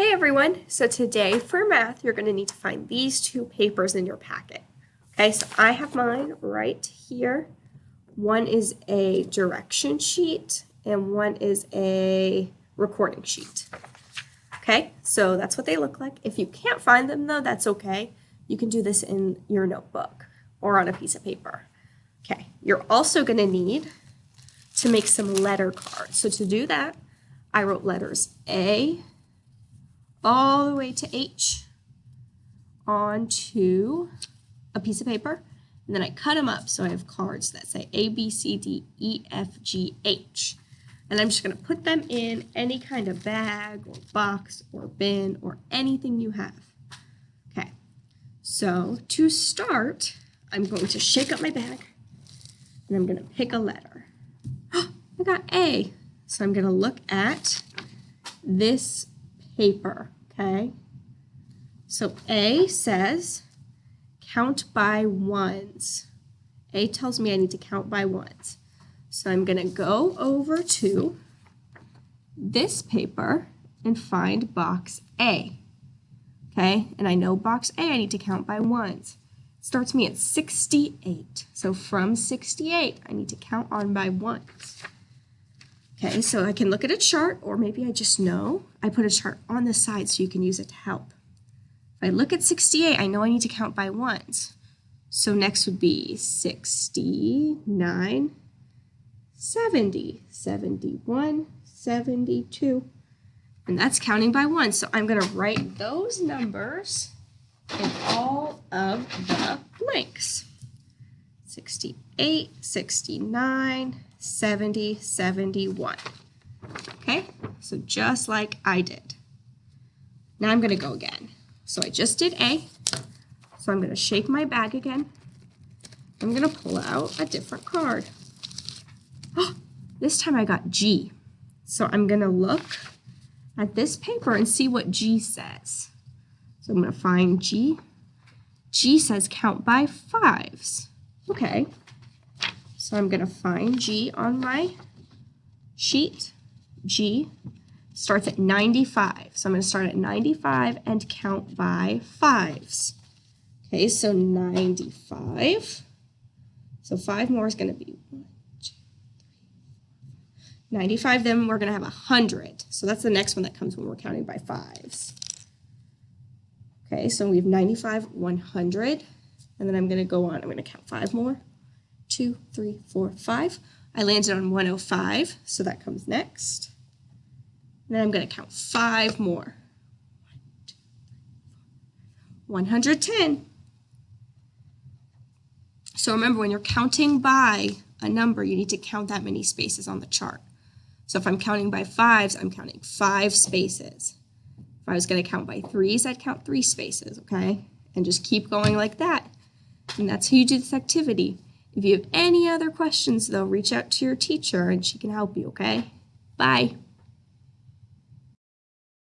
Hey everyone, so today for math, you're going to need to find these two papers in your packet. Okay, so I have mine right here. One is a direction sheet and one is a recording sheet. Okay, so that's what they look like. If you can't find them though, that's okay. You can do this in your notebook or on a piece of paper. Okay, you're also going to need to make some letter cards. So to do that, I wrote letters A all the way to H onto a piece of paper, and then I cut them up so I have cards that say A, B, C, D, E, F, G, H. And I'm just going to put them in any kind of bag or box or bin or anything you have. Okay, so to start, I'm going to shake up my bag and I'm going to pick a letter. I got A. So I'm going to look at this paper, okay? So A says count by ones. A tells me I need to count by ones. So I'm going to go over to this paper and find box A, okay? And I know box A I need to count by ones. It starts me at 68. So from 68, I need to count on by ones. Okay, so I can look at a chart, or maybe I just know. I put a chart on the side so you can use it to help. If I look at 68, I know I need to count by ones. So next would be 69, 70, 71, 72. And that's counting by ones. So I'm going to write those numbers in all of the blanks. 68, 69, 70, 71. Okay, so just like I did. Now I'm going to go again. So I just did A. So I'm going to shake my bag again. I'm going to pull out a different card. Oh, this time I got G. So I'm going to look at this paper and see what G says. So I'm going to find G. G says count by fives. Okay. So I'm going to find G on my sheet. G starts at 95. So I'm going to start at 95 and count by fives. Okay, so 95. So 5 more is going to be 1, 2, 3, 4, 95. Then we're going to have 100. So that's the next one that comes when we're counting by fives. Okay, so we have 95, 100. And then I'm going to go on. I'm going to count 5 more. 2, 3, 4, 5. I landed on 105, so that comes next. And then I'm going to count 5 more. 110. So remember, when you're counting by a number, you need to count that many spaces on the chart. So if I'm counting by fives, I'm counting 5 spaces. If I was going to count by threes, I'd count 3 spaces, okay? And just keep going like that. And that's how you do this activity. If you have any other questions, though, reach out to your teacher and she can help you, okay? Bye.